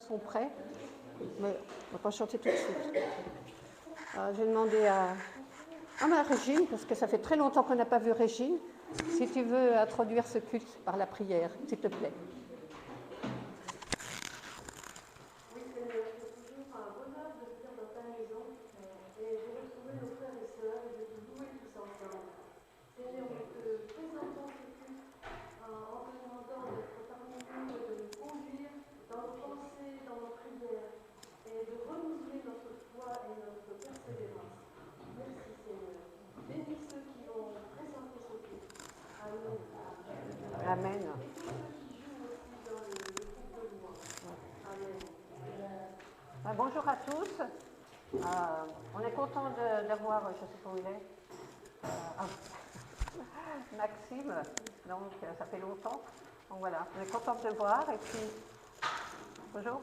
sont prêts. Mais on va pas chanter tout de suite. J'ai demandé à Régine, parce que ça fait très longtemps qu'on n'a pas vu Régine, si tu veux introduire ce culte par la prière, s'il te plaît. Oui, Seigneur, c'est toujours un bonheur de venir dans ta maison et de retrouver nos frères et sœurs et de te louer tous ensemble. Seigneur, nous te présentons ce culte en te demandant d'être parmi nous et de nous conduire dans nos pensées, dans nos prières et de renouveler notre foi et notre persévérance. Merci Seigneur. Bénis ceux qui vont présenter ce culte. Amen. Amen. Et tous ceux qui jouent aussi dans le groupe de louange. Amen. Bonjour à tous. On est content d'avoir, je ne sais pas où il est, Maxime. Donc, ça fait longtemps. Donc voilà, on est content de le voir. Et puis, bonjour.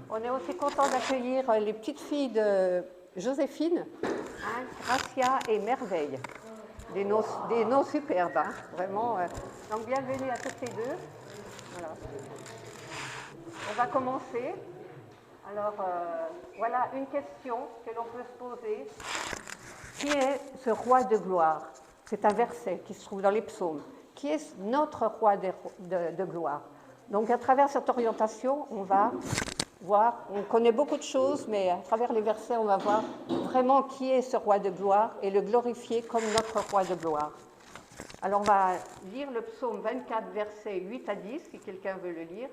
On est aussi content d'accueillir les petites filles de Joséphine, Gracia et Merveille. Des noms superbes, hein, vraiment. Donc, bienvenue à toutes les deux. Voilà. On va commencer. Alors, voilà une question que l'on peut se poser. Qui est ce roi de gloire? C'est un verset qui se trouve dans les psaumes. Qui est notre roi de gloire? Donc, à travers cette orientation, on va voir, on connaît beaucoup de choses, mais à travers les versets, on va voir vraiment qui est ce roi de gloire et le glorifier comme notre roi de gloire. Alors, on va lire le psaume 24, versets 8 à 10, si quelqu'un veut le lire.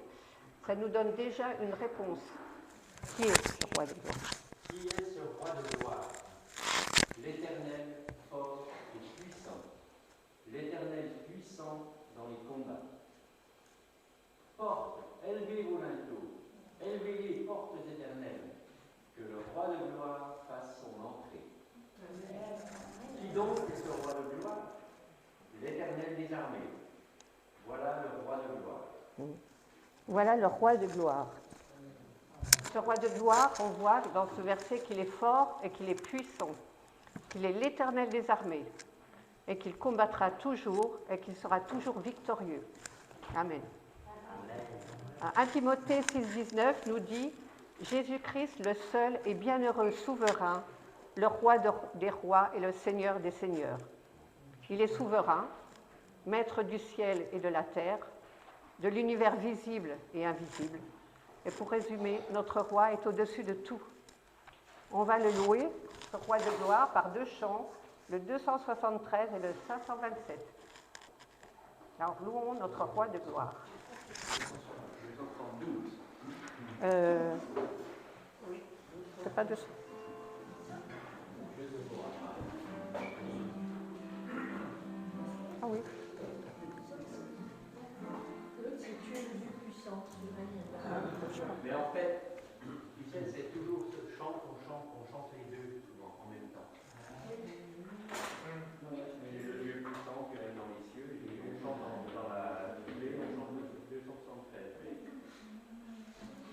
Ça nous donne déjà une réponse. Qui est ce roi de gloire? Qui est ce roi de gloire? L'Éternel, fort et puissant. L'Éternel puissant dans les combats. Portes, élevez vos linteaux. Élevez-les, portes éternelles. Que le roi de gloire fasse son entrée. Qui donc est ce roi de gloire? L'Éternel des armées. Voilà le roi de gloire. Voilà le roi de gloire. Ce roi de gloire, on voit dans ce verset qu'il est fort et qu'il est puissant, qu'il est l'Éternel des armées et qu'il combattra toujours et qu'il sera toujours victorieux. Amen. 1 Timothée 6,19 nous dit « Jésus-Christ, le seul et bienheureux souverain, le roi des rois et le Seigneur des seigneurs. Il est souverain, maître du ciel et de la terre, de l'univers visible et invisible. Et pour résumer, notre roi est au-dessus de tout. On va le louer, ce roi de gloire, par deux chants, le 273 et le 527. Alors, louons notre roi de gloire. Oui, c'est pas 200. Ah oui. Mais en fait, tu sais, c'est toujours ce chant qu'on chante les deux souvent en même temps. Le Dieu puissant qui règne dans les cieux, et on chante dans la Bible, on chante le 273.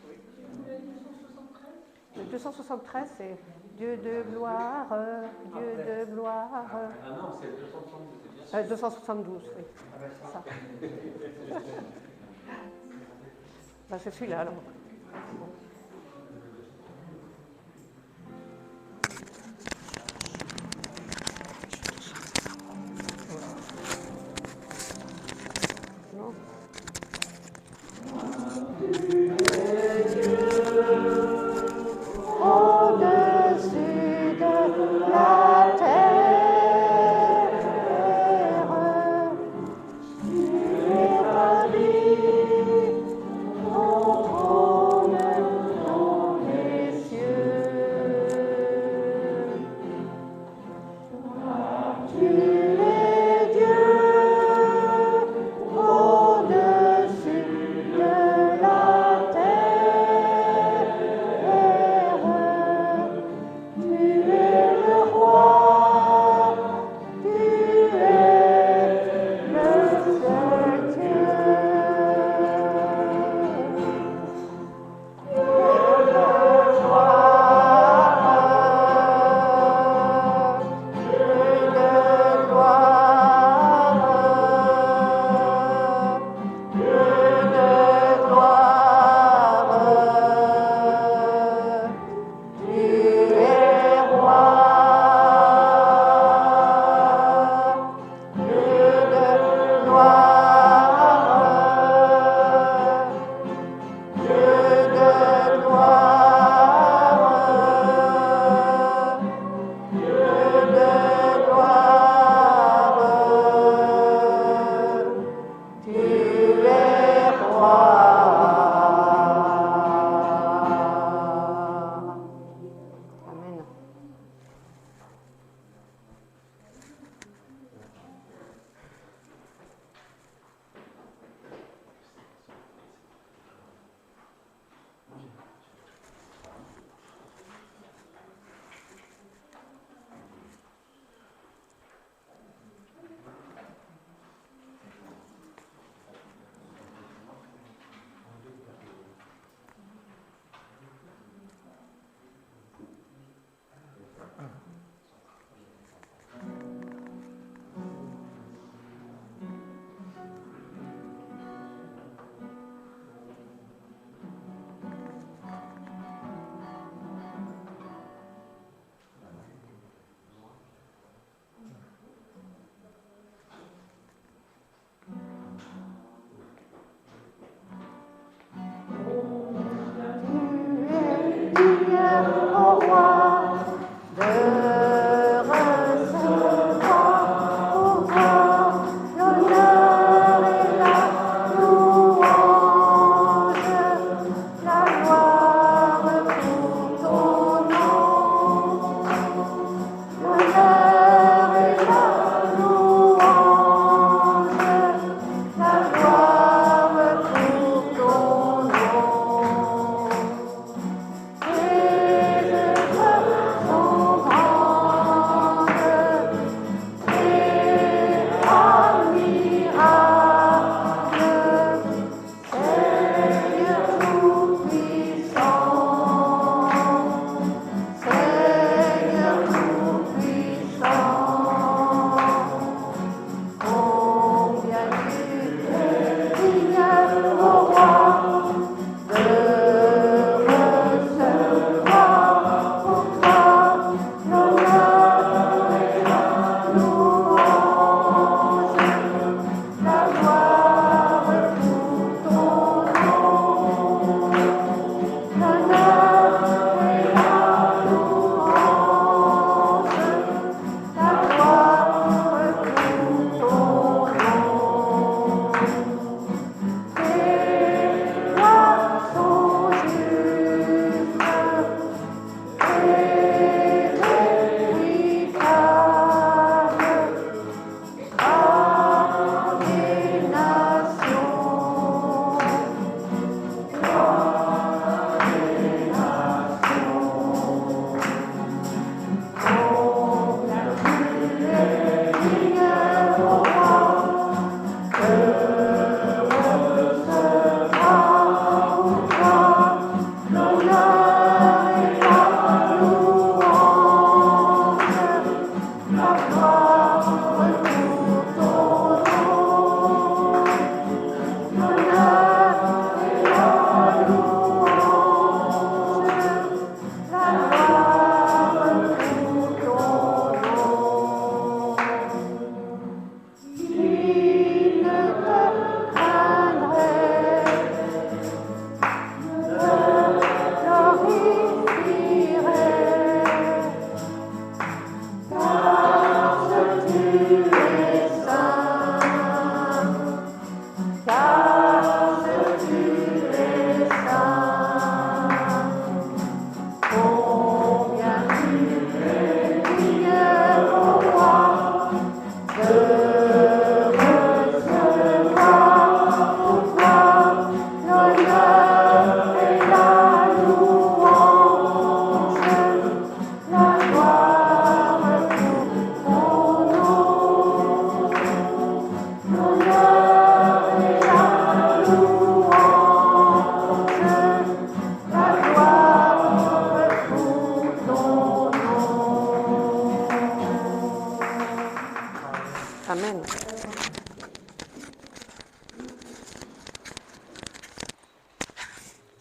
Oui. Le 273, c'est Dieu de gloire, Dieu de gloire. Ah non, c'est le 272. 272, oui. C'est ça. Ben, c'est celui-là, alors. Non. Au-dessus de la terre, tu établis ton trône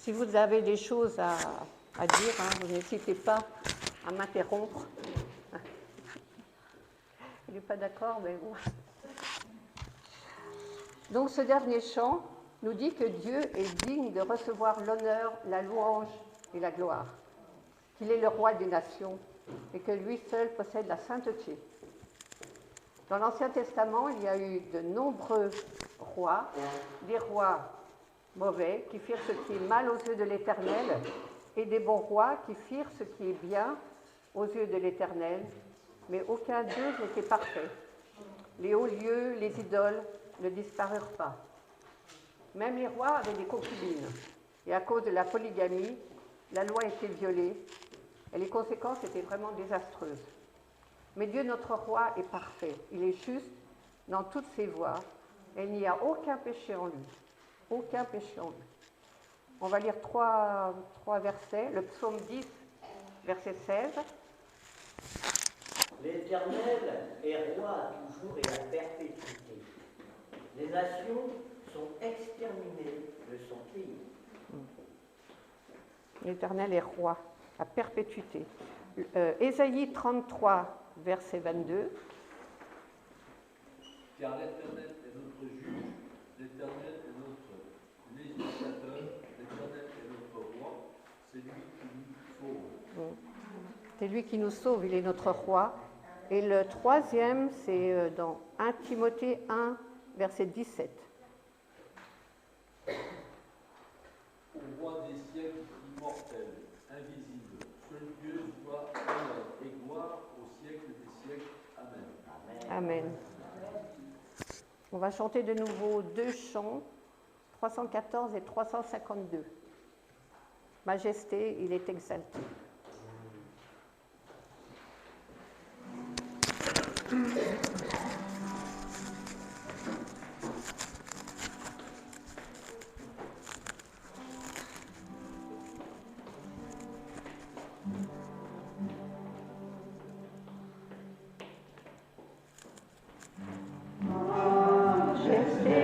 Si vous avez des choses à dire, hein, vous n'hésitez pas à m'interrompre. Il n'est pas d'accord, mais bon. Donc ce dernier chant nous dit que Dieu est digne de recevoir l'honneur, la louange et la gloire, qu'il est le roi des nations et que lui seul possède la sainteté. Dans l'Ancien Testament, il y a eu de nombreux rois, des rois mauvais qui firent ce qui est mal aux yeux de l'Éternel et des bons rois qui firent ce qui est bien aux yeux de l'Éternel, mais aucun d'eux n'était parfait. Les hauts lieux, les idoles ne disparurent pas. Même les rois avaient des concubines, et à cause de la polygamie, la loi était violée, et les conséquences étaient vraiment désastreuses. Mais Dieu, notre roi, est parfait. Il est juste dans toutes ses voies, et il n'y a aucun péché en lui. Aucun péché en lui. On va lire trois versets. Le psaume 10, verset 16. L'Éternel est roi à toujours et à perpétuité. Les nations sont exterminées de son pays. L'Éternel est roi à perpétuité. Ésaïe 33, verset 22. Car l'Éternel est notre juge, l'Éternel est notre législateur, l'Éternel est notre roi, c'est lui qui nous sauve. C'est lui qui nous sauve, il est notre roi. Et le troisième, c'est dans 1 Timothée 1, verset 17. Au roi des siècles immortel, invisible, seul Dieu soit honneur et gloire au siècle des siècles. Amen. Amen. On va chanter de nouveau deux chants, 314 et 352. Majesté, il est exalté. Jésus.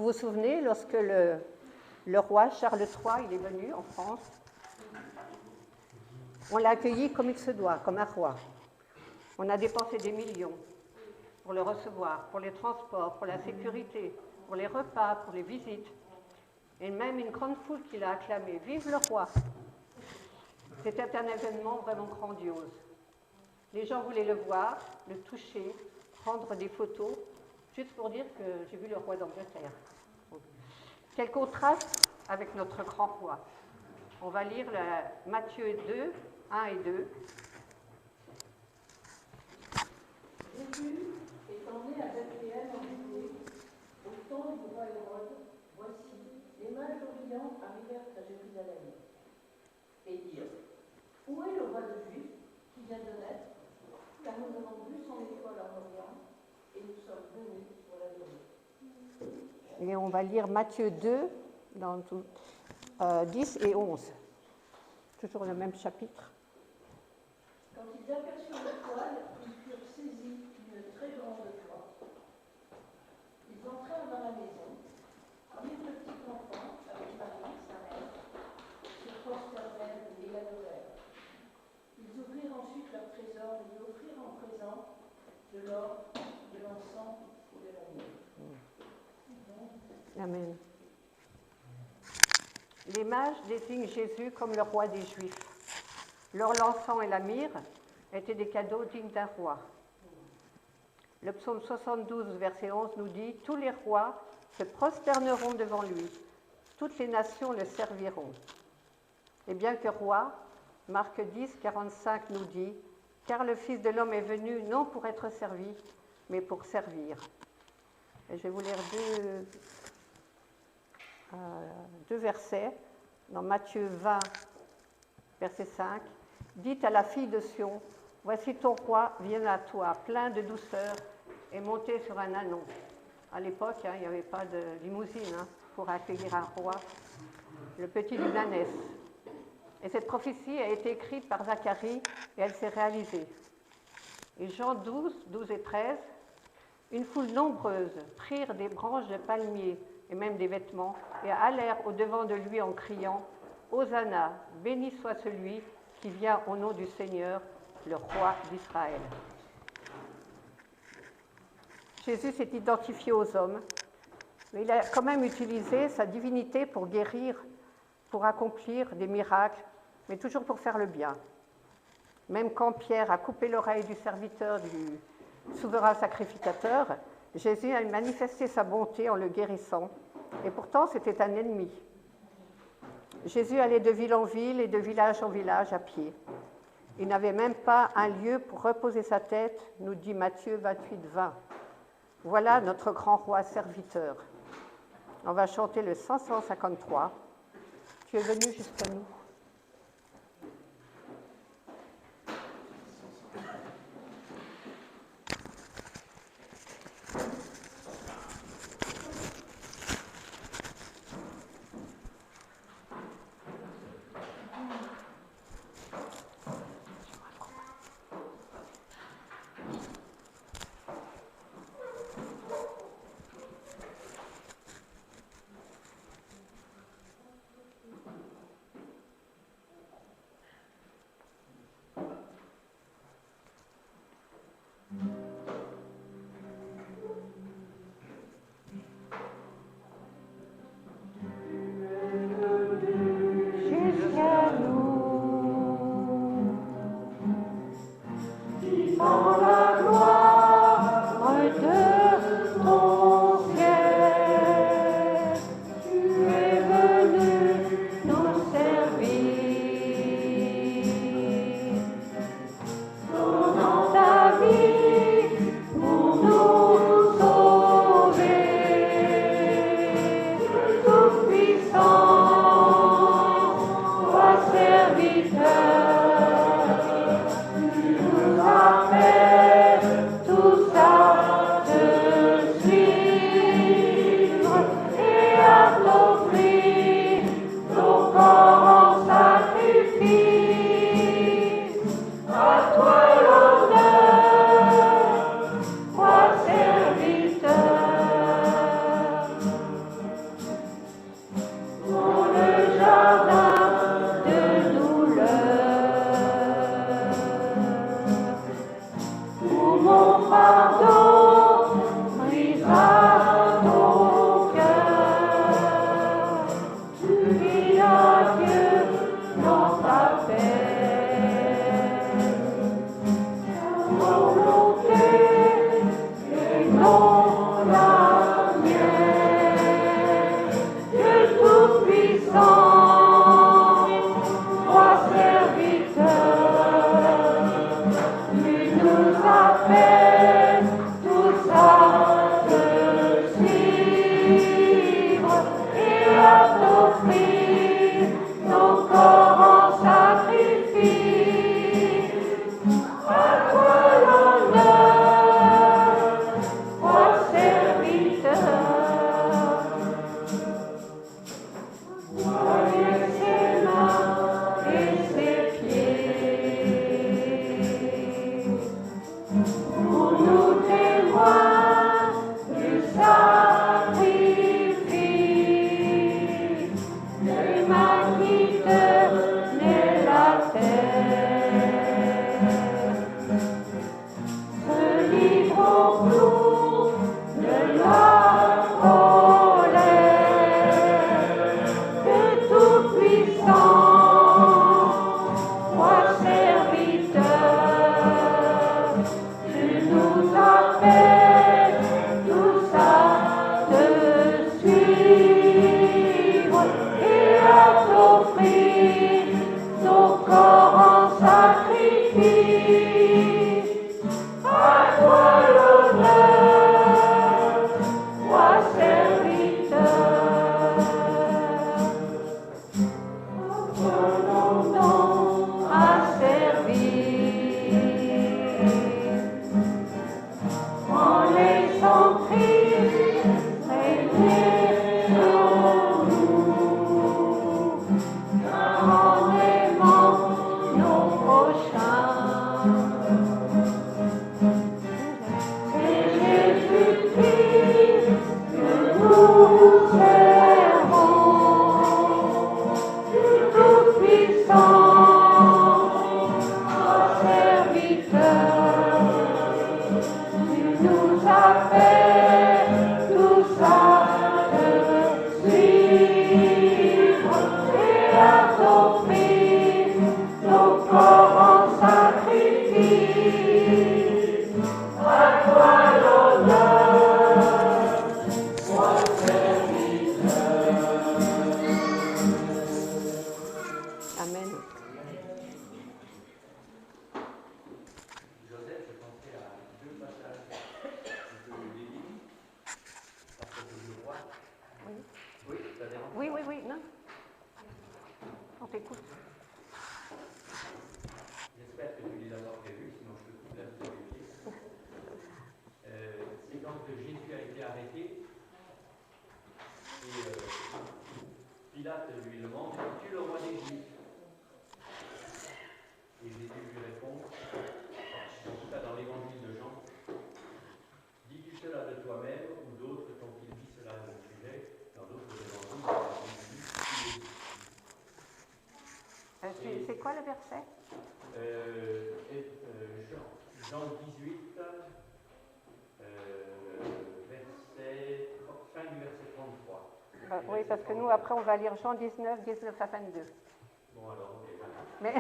vous souvenez, lorsque le roi Charles III il est venu en France, on l'a accueilli comme il se doit, comme un roi. On a dépensé des millions pour le recevoir, pour les transports, pour la sécurité, pour les repas, pour les visites. Et même une grande foule qui l'a acclamé. Vive le roi! C'était un événement vraiment grandiose. Les gens voulaient le voir, le toucher, prendre des photos, juste pour dire que j'ai vu le roi d'Angleterre. Quel contraste avec notre grand roi. On va lire Matthieu 2, 1 et 2. Jésus étant né à Bethléem en Judée, au temps du roi Hérode, voici, les mages d'Orient arrivèrent à Jérusalem et dirent: Où est le roi des Juifs qui vient de naître? Car nous avons vu son étoile en Orient et nous sommes venus pour l'adorer. Et on va lire Matthieu 2, dans 10 et 11. Toujours le même chapitre. Quand ils aperçurent l'étoile, ils furent saisis d'une très grande joie. Ils entrèrent dans la maison, virent le petit enfant avec Marie, sa mère, se prosternèrent et l'adorèrent. Ils ouvrirent ensuite leur trésor et lui offrirent en présent de l'or, de l'encens et de la myrrhe. Amen. Les mages désignent Jésus comme le roi des Juifs. L'or, l'encens et la myrrhe étaient des cadeaux dignes d'un roi. Le psaume 72, verset 11 nous dit « Tous les rois se prosterneront devant lui, toutes les nations le serviront. » Et bien que roi, Marc 10, 45 nous dit « Car le Fils de l'homme est venu non pour être servi, mais pour servir. » Et je vais vous lire deux versets dans Matthieu 20, verset 5. « Dites à la fille de Sion, voici ton roi vient à toi, plein de douceur, et monté sur un ânon. » À l'époque, il n'y avait pas de limousine pour accueillir un roi, le petit d'une ânesse. Et cette prophétie a été écrite par Zacharie et elle s'est réalisée. Et Jean 12, 12 et 13, une foule nombreuse prirent des branches de palmier et même des vêtements et allèrent au-devant de lui en criant « Hosanna, béni soit celui qui vient au nom du Seigneur, le roi d'Israël. » Jésus s'est identifié aux hommes, mais il a quand même utilisé sa divinité pour guérir, pour accomplir des miracles, mais toujours pour faire le bien. Même quand Pierre a coupé l'oreille du serviteur du souverain sacrificateur, Jésus a manifesté sa bonté en le guérissant, et pourtant c'était un ennemi. Jésus allait de ville en ville et de village en village à pied. Il n'avait même pas un lieu pour reposer sa tête, nous dit Matthieu 28, 20. Voilà notre grand roi serviteur. On va chanter le 553. Tu es venu jusqu'à nous. Serviteur, tu nous appelles. mon pardon brise à ton cœur. Tu vis à Dieu dans ta paix. Ta volonté et non la mienne. Dieu Tout-Puissant, roi serviteur, tu nous appelles tous à te suivre et à t'offrir nos corps en sacrifice. À toi l'honneur, roi serviteur. Voyez ses mains et ses pieds, pour nous témoins du sacrifice, les mains qui tenaient la terre, se livrent au clou de la colère. Que Tout-Puissant, roi serviteur, tu nous appelles tous à te suivre et à t'offrir nos corps en sacrifice. À toi l'honneur, roi serviteur. Venons à servir, en laissant Christ régner sur nous, en aimant nos prochains. C'est Jésus-Christ que nous servons. Tout-Puissant, roi serviteur, tu nous appelles tous à te suivre et à t'offrir nos corps en sacrifice. À toi l'honneur, roi serviteur. Amen. Joseph, je pensais à deux passages de Lévitique, à propos du roi. Oui. Oui, ça dérange. Oui, oui, oui, non. On t'écoute. J'espère que tu les as pas prévus, sinon je te coupe la sur les pieds. C'est quand Jésus a été arrêté et Pilate lui demande: es-tu le roi des Juifs? Et Jésus lui répond, en tout cas dans l'évangile de Jean: dis-tu cela de toi-même ou d'autres t'ont-ils dit cela à mon sujet? Dans d'autres évangiles, C'est quoi le verset? Jean 18, fin du verset 33. Oui, parce que nous, après, on va lire Jean 19, 19 à 22. Bon, alors, ok. Mais...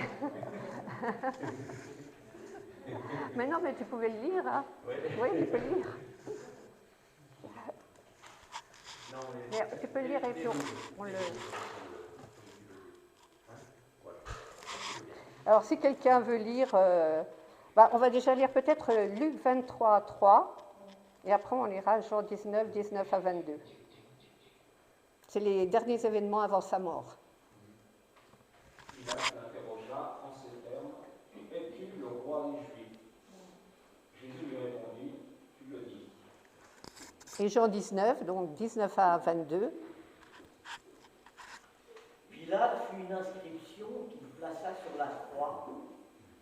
mais non, mais tu pouvais le lire, hein? Oui. Oui, tu peux le lire. Non, Mais tu peux le lire et puis on le... Alors, si quelqu'un veut lire, on va déjà lire peut-être Luc 23, 3, et après on lira Jean 19, 19 à 22. C'est les derniers événements avant sa mort. Pilate l'interrogea en ces termes: es-tu le roi des Juifs? Jésus lui répondit: tu le dis. Et Jean 19, donc 19 à 22. Pilate fit une inscription qu'il plaça sur la croix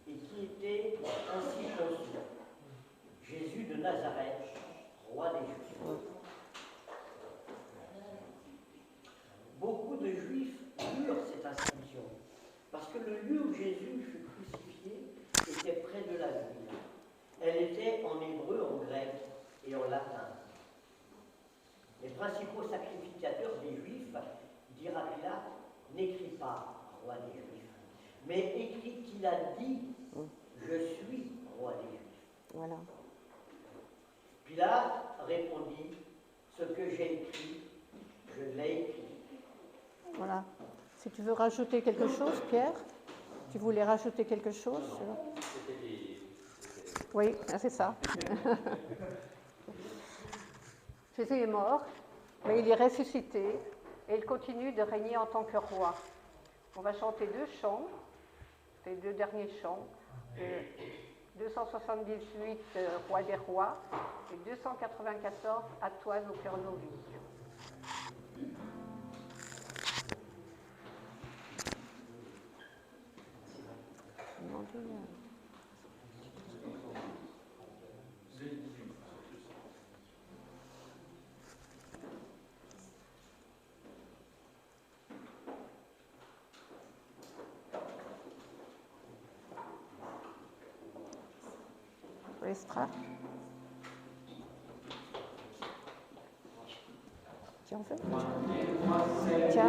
et qui était ainsi conçue: Jésus de Nazareth, roi des Juifs. Beaucoup de Juifs lurent cette inscription parce que le lieu où Jésus fut crucifié était près de la ville. Elle était en Voilà. Pilate répondit, ce que j'ai écrit, je l'ai écrit. Voilà. Si tu veux rajouter quelque chose, Pierre, tu voulais rajouter quelque chose Oui, c'est ça. Jésus est mort, mais il est ressuscité et il continue de régner en tant que roi. On va chanter 2 chants, les 2 derniers chants. 278, Roi des rois, et 294, à toi nos cœurs, nos vies. Extra. Tiens, en fait. Tiens.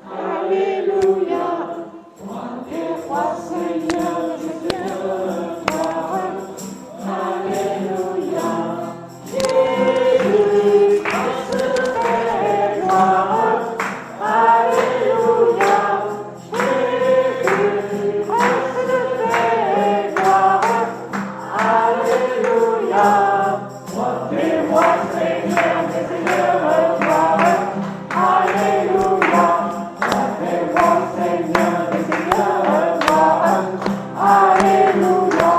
Alléluia. Le roi Seigneur, le Seigneur, gloire. Alléluia. Jésus, Christ de paix, gloire. Alléluia. Jésus, Christ de paix, gloire. Alléluia. Le roi Seigneur, le Seigneur, gloire. Alléluia. Le roi Seigneur, le Seigneur, gloire. Alléluia.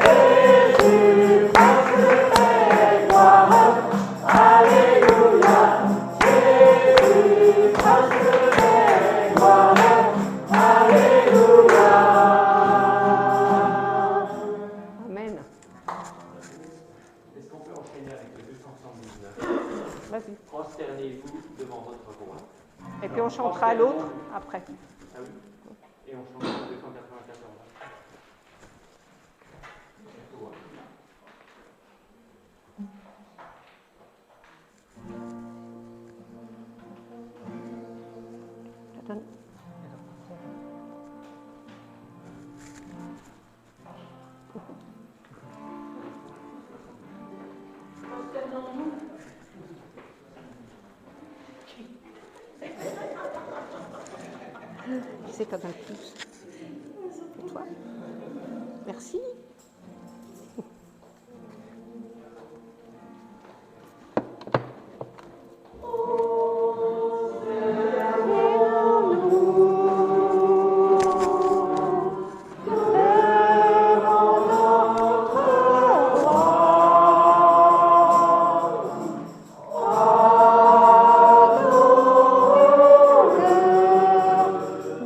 Jésus, Christ de paix, gloire. Alléluia. Jésus, Christ de paix, gloire. Alléluia. Amen. Est-ce qu'on peut enchaîner avec le 279 Vas-y. Prosternez-vous devant votre roi. Et puis on chantera l'autre après. Ah oui. Et on chantera le 294. Attends. Qui c'est quand elle pousse? C'est toi. Merci.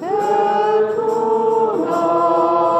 De tout notre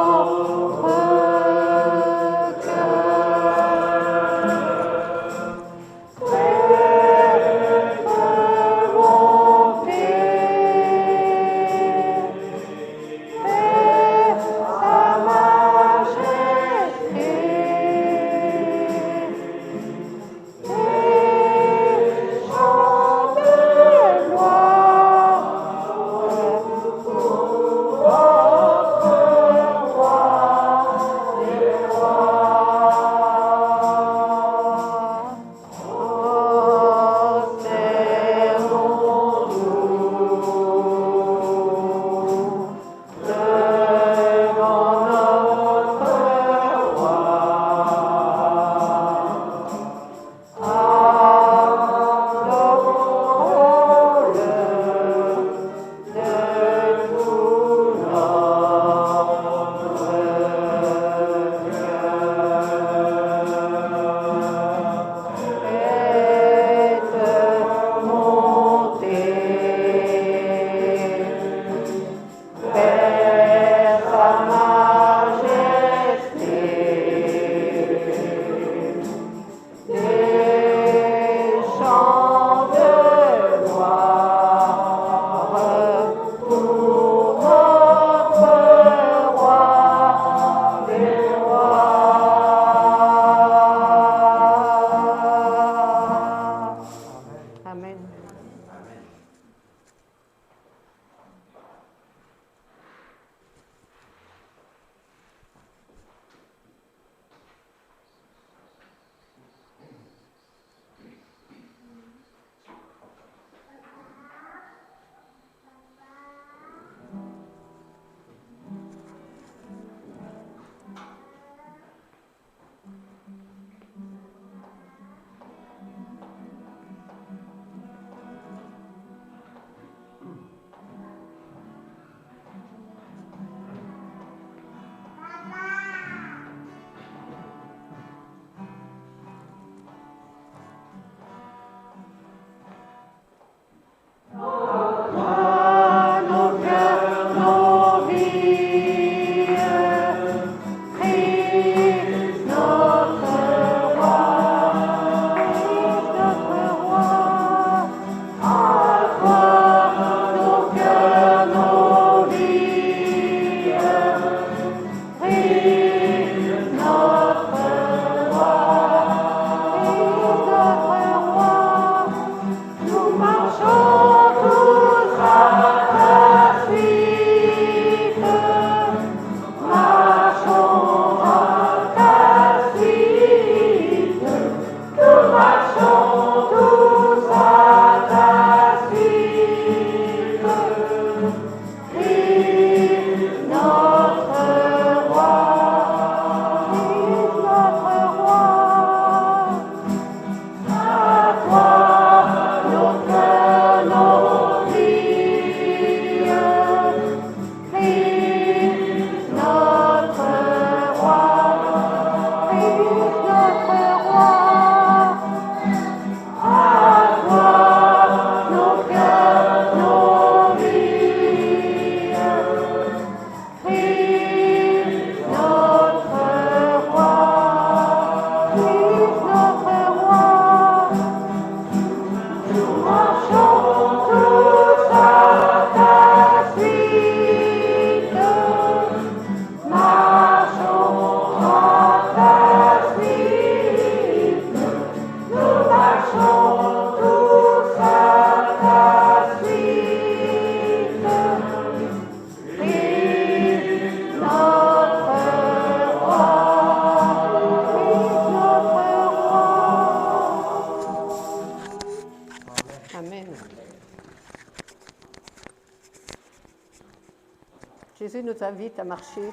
invite à marcher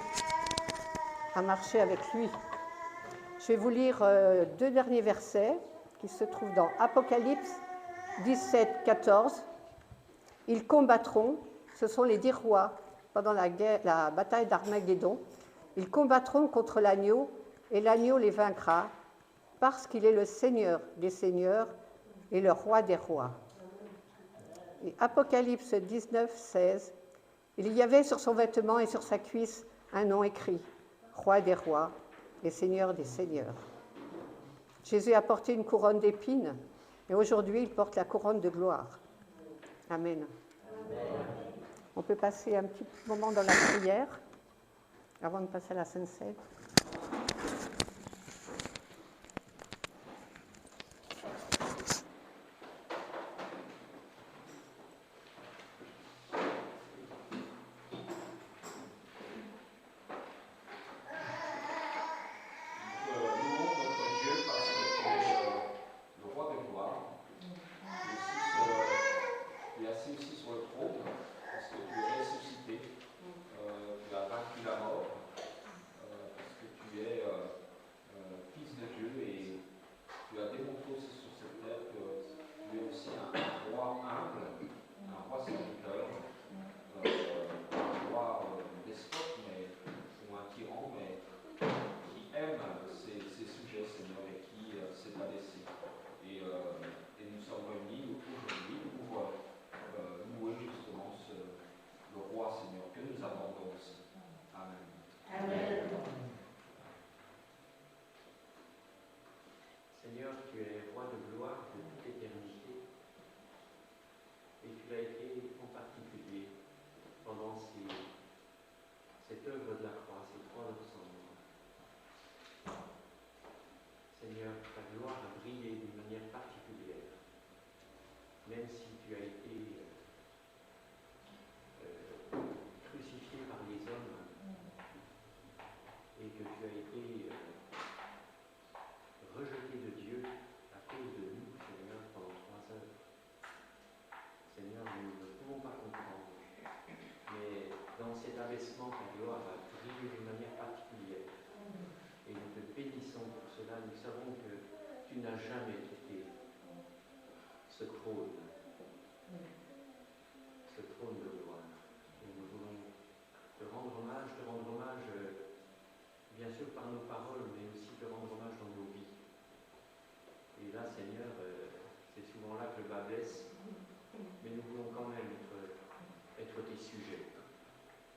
avec lui. Je vais vous lire 2 derniers versets qui se trouvent dans Apocalypse 17, 14. Ils combattront, ce sont les 10 rois pendant la bataille d'Armageddon. Ils combattront contre l'agneau et l'agneau les vaincra parce qu'il est le Seigneur des seigneurs et le roi des rois. Et Apocalypse 19, 16. Il y avait sur son vêtement et sur sa cuisse un nom écrit, Roi des rois et Seigneur des seigneurs. Jésus a porté une couronne d'épines et aujourd'hui il porte la couronne de gloire. Amen. On peut passer un petit moment dans la prière avant de passer à la Sainte Seine.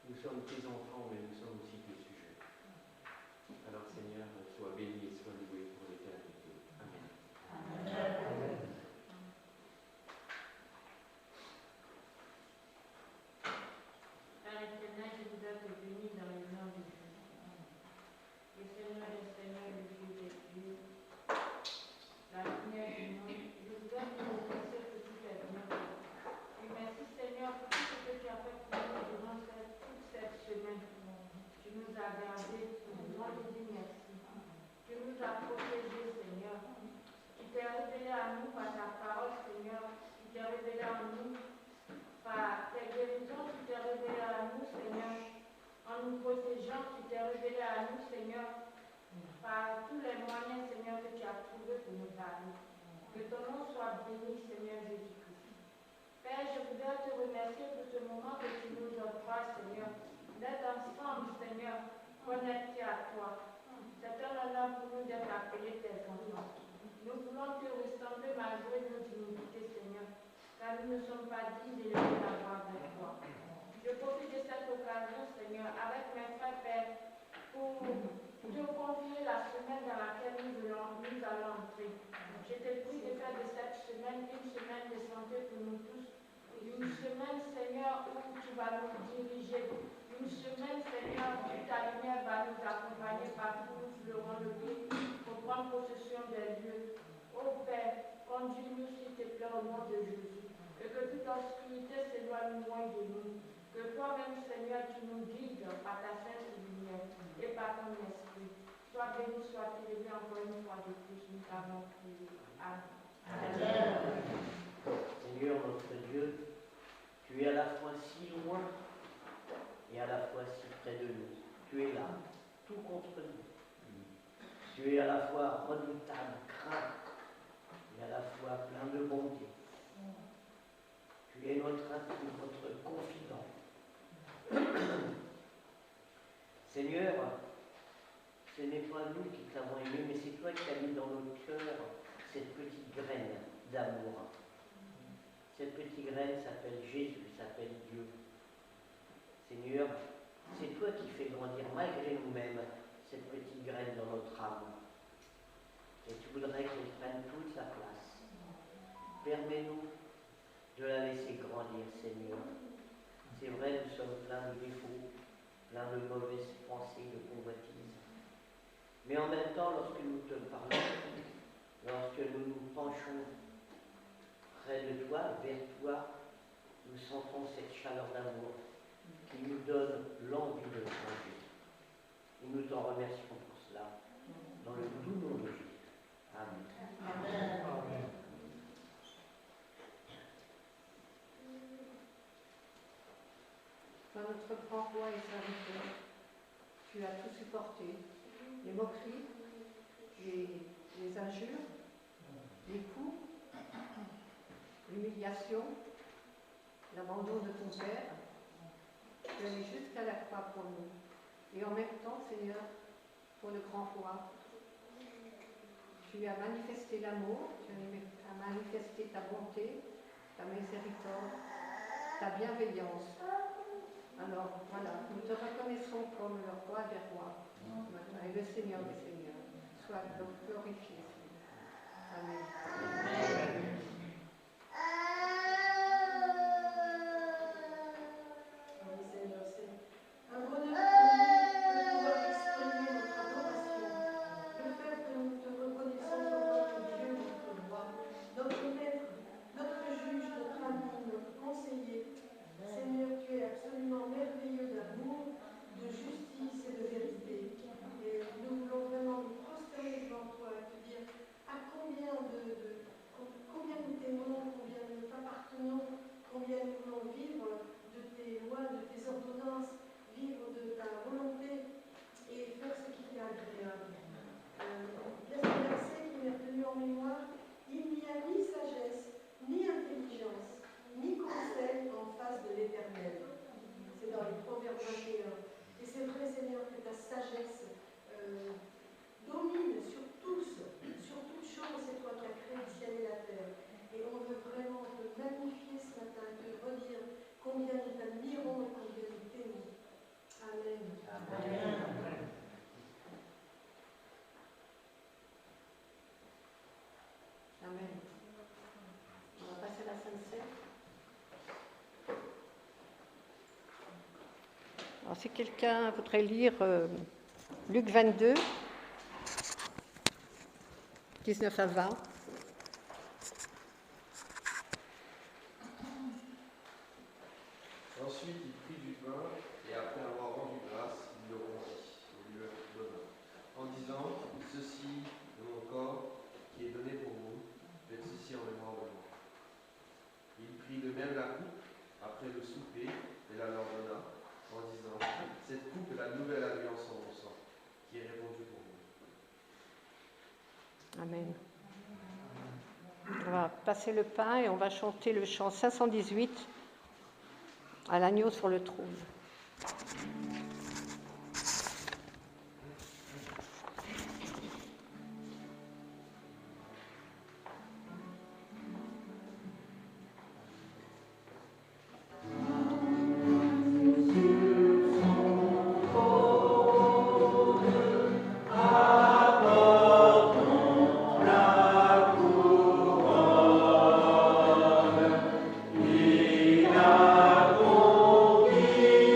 Nous sommes tes enfants, mais nous sommes aussi tes sujets. Alors Seigneur, sois béni et sois loué pour l'éternité. Amen. Amen. Père éternel, je voudrais te bénir dans le nom de Jésus. Le Seigneur est Seigneur, le Dieu des dieux, la lumière du monde. Je voudrais te remercier pour tout tes biens. Et merci Seigneur pour tout ce que tu as fait pour nous durant toute cette semaine. Tu nous as gardés, nous voulons te dire merci. Tu nous as protégés, Seigneur. Tu t'es révélé à nous par ta parole, Seigneur. Tu t'es révélé à nous par tes guérisons, tu t'es révélé à nous, Seigneur. En nous protégeant, tu t'es révélé à nous, Seigneur. Par tous les moyens, Seigneur, que tu as trouvés pour nous parler. Que ton nom soit béni, Seigneur Jésus-Christ. Père, je voudrais te remercier pour ce moment que tu nous offres, Seigneur, d'être ensemble, Seigneur, connectés à toi. C'est un honneur pour nous d'être appelés tes enfants. Nous voulons te ressembler malgré nos dignités, Seigneur, car nous ne sommes pas dignes d'élever la voix avec toi. Je profite de cette occasion, Seigneur, avec mes frères, Père, pour te confier la semaine dans laquelle nous allons entrer. Je te prie de faire de cette semaine une semaine de santé pour nous tous. Une semaine, Seigneur, où tu vas nous diriger. Une semaine, Seigneur, où ta lumière va nous accompagner partout où tu le rends le pays pour prendre possession des lieux. Ô Père, conduis-nous, s'il te plaît, au nom de Jésus. Et que toute obscurité s'éloigne loin de nous. Que toi-même, Seigneur, tu nous guides par ta sainte lumière et par ton esprit. Sois béni, sois élevé encore une fois de plus. Nous t'avons prié. Amen. Seigneur notre Dieu, tu es à la fois si loin et à la fois si près de nous. Tu es là, tout contre nous. Tu es à la fois redoutable, craint, et à la fois plein de bonté. Tu es notre confident. Seigneur, ce n'est pas nous qui t'avons aimé, mais c'est toi qui as mis dans notre cœur cette petite graine d'amour. Cette petite graine s'appelle Jésus, s'appelle Dieu. Seigneur, c'est toi qui fais grandir malgré nous-mêmes cette petite graine dans notre âme. Et tu voudrais qu'elle prenne toute sa place. Permets-nous de la laisser grandir, Seigneur. C'est vrai, nous sommes pleins de défauts, pleins de mauvaises pensées, de convoitises. Mais en même temps, lorsque nous te parlons, lorsque nous nous penchons près de toi, vers toi, nous sentons cette chaleur d'amour qui nous donne l'envie de changer. Et nous t'en remercions pour cela, dans le doux nom de Jésus. Amen. Amen. Dans notre grand roi et serviteur, tu as tout supporté, les moqueries, les injures, les coups, l'humiliation, l'abandon de ton Père. Tu es allé jusqu'à la croix pour nous. Et en même temps, Seigneur, pour le grand roi, tu as manifesté l'amour, tu as manifesté ta bonté, ta miséricorde, ta bienveillance. Alors voilà, nous te reconnaissons comme le roi des rois et le Seigneur des seigneurs. Sois donc glorifié. Amen. Amen. On va passer à la Sainte Seine. Alors, si quelqu'un voudrait lire Luc 22, 19 à 20. Ensuite, il prit du pain, et après avoir rendu grâce, il le rompit, et lui donna, en disant, ceci est mon corps, qui est donné pour vous, faites ceci en mémoire de moi. Il prit de même la coupe, après le souper, et la leur donna, en disant, cette coupe est la nouvelle alliance en mon sang, qui est répandue pour vous. Amen. On va passer le pain et on va chanter le chant 518 à l'agneau sur le trône. Il a conquis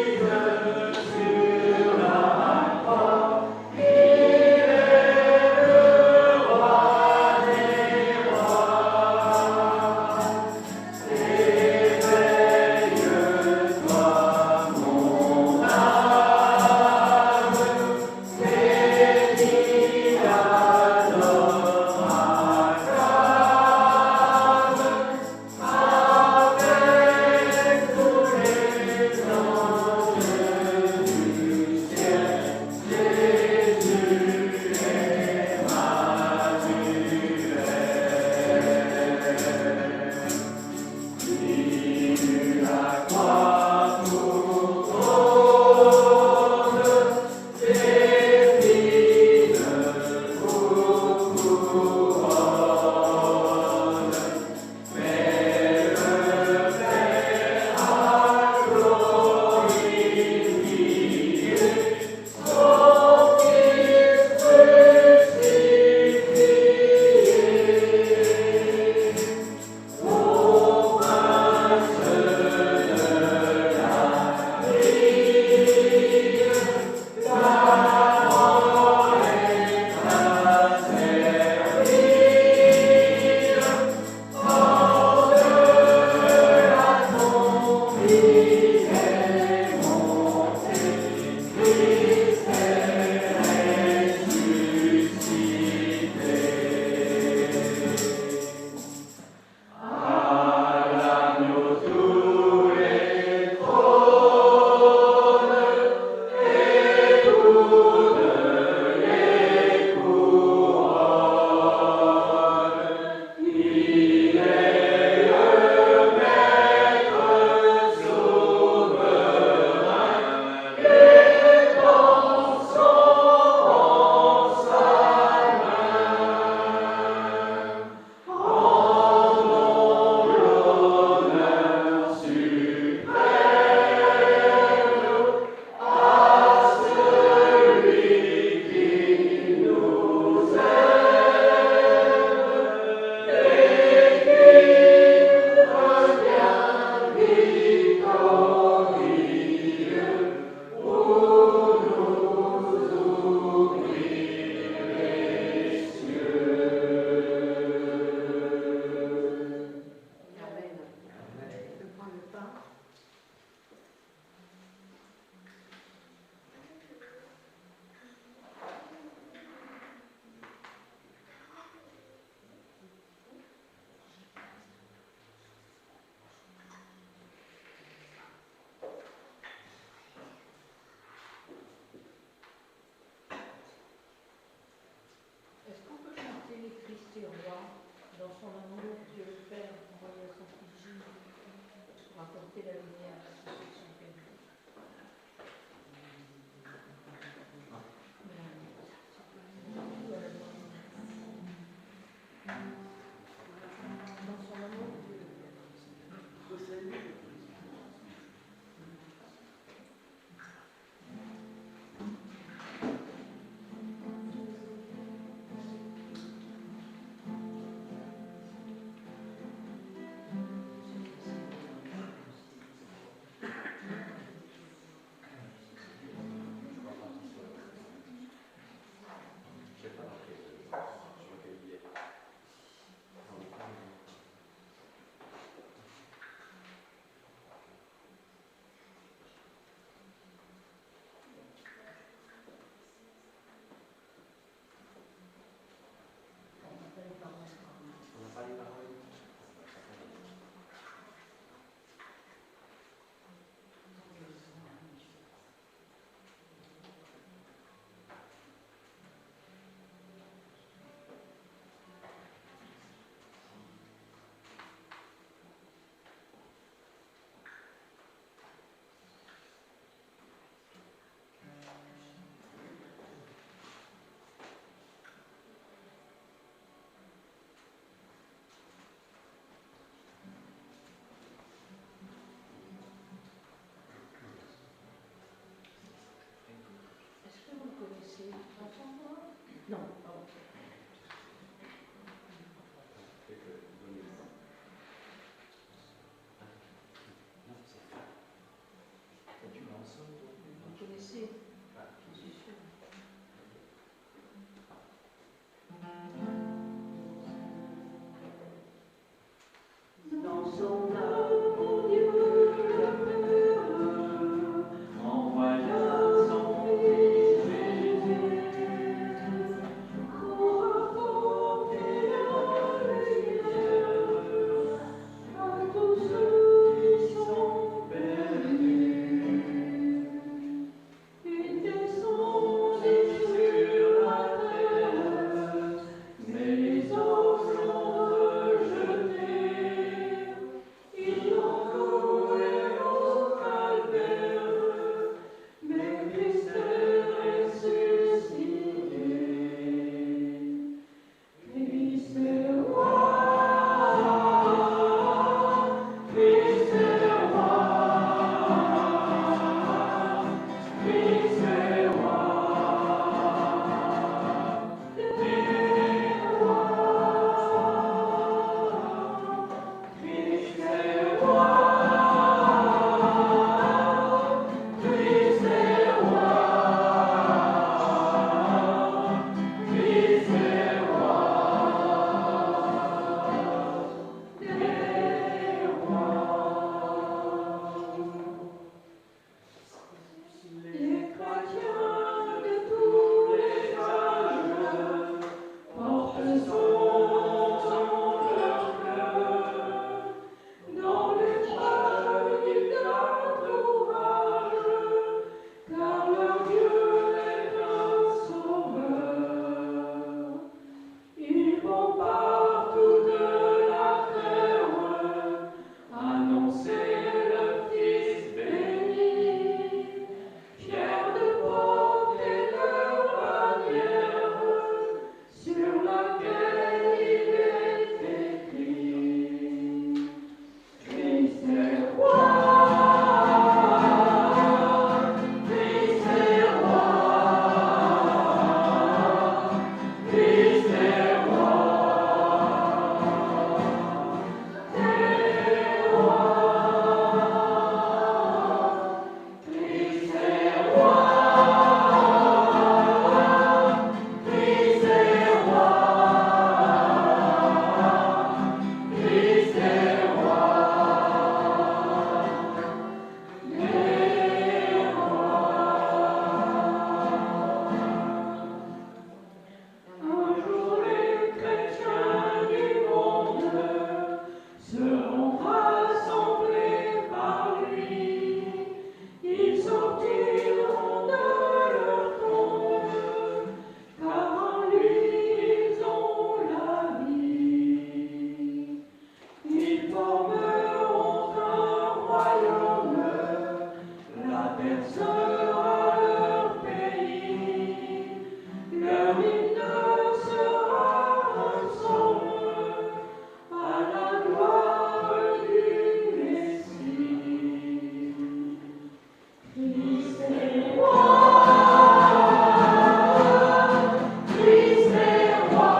Non, pardon. Vous connaissez, je suis sûre. Dans son âme, mon Dieu, envoya son Fils Jésus pour apporter la lumière à tous ceux qui sont perdus. Il descendit sur la terre, mais les hommes l'ont rejeté. Ils l'ont cloué au calvaire, mais Christ est ressuscité. Christ est roi, Christ est roi, Christ est roi, des rois. Christ est roi, Christ est roi, Christ est roi, des rois. Les chrétiens de tous les âges portent son dans leur cœur. Dans l'épreuve, ils gardent courage, car leur Dieu est un sauveur. Ils vont partout de la terre annoncer le Fils béni, fiers de porter leur bannière sur laquelle il est écrit. Christ est roi, Christ est roi, Christ est roi, des rois. Christ est roi, Christ est roi, Christ est roi. Un jour les chrétiens du monde seront rassemblés par lui. Ils sortiront de leur tombe, car en lui ils ont la vie. Ils formeront un royaume, la terre sera leur pays. Leur hymne sera un psaume à la gloire du Messie. Christ est roi, Christ est roi,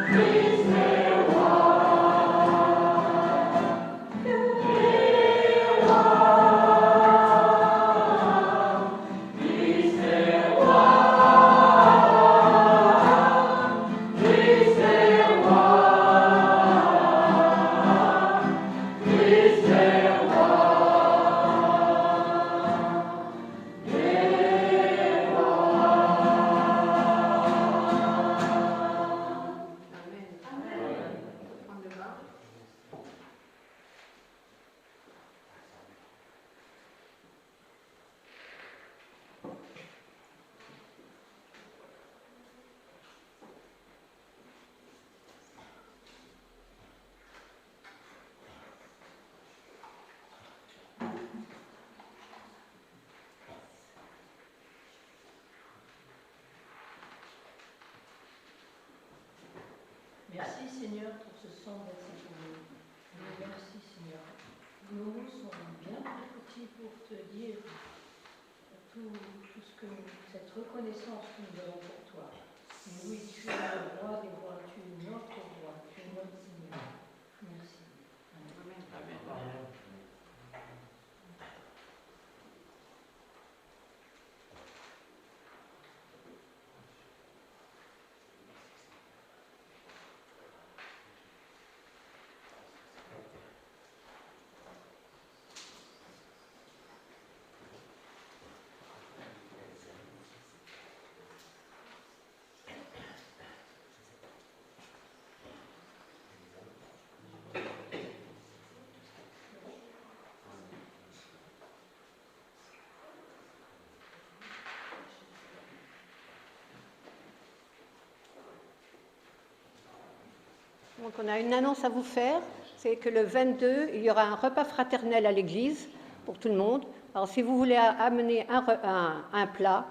Christ est roi, des rois. Christ est roi, Christ est roi, Christ est roi, des Amen. Prendre le bain. Merci Seigneur pour ce sang versé pour nous. Merci Seigneur. Nos mots sont bien trop petits pour te dire tout ce que cette reconnaissance reconnaissance que nous avons pour toi. Mais oui, tu es le roi des rois, tu es notre roi, tu es notre Seigneur. Merci. Amen. Donc on a une annonce à vous faire, c'est que le 22, il y aura un repas fraternel à l'église pour tout le monde. Alors si vous voulez amener un plat,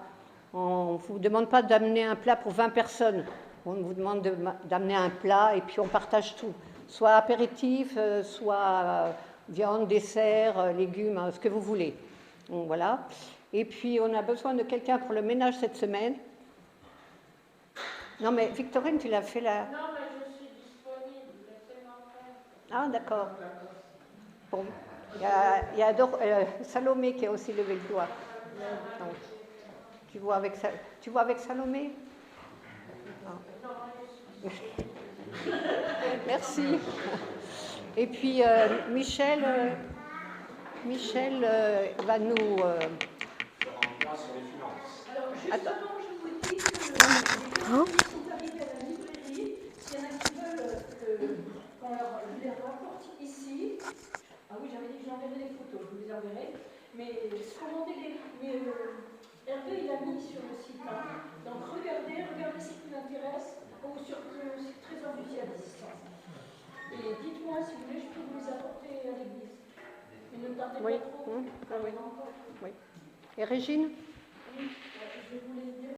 on ne vous demande pas d'amener un plat pour 20 personnes, on vous demande d'amener un plat et puis on partage tout, soit apéritif, soit viande, dessert, légumes, ce que vous voulez. Donc, voilà. Et puis on a besoin de quelqu'un pour le ménage cette semaine. Non mais Victorine, tu l'as fait là. Non, mais je suis disponible, laissez-moi faire. Ah, d'accord. Bon. Il y a Salomé qui a aussi levé le doigt. Donc, tu vois avec Salomé? Non. Merci. Et puis Michel va nous... Alors, justement, je vous dis que les gens qui sont arrivés à la librairie, s'il y en a qui veulent qu'on les rapporte ici. Ah oui, j'avais dit que j'enverrais les photos, je vous les enverrai. Mais commandez-les. Mais Hervé, il a mis sur le site. Hein. Donc regardez ce qui vous intéresse, ou sur le site très enthousiaste. Et dites-moi si vous voulez, je peux vous les apporter à l'église. Mais ne tardez Oui. pas trop. Oui. Et Régine? Oui, je voulais dire.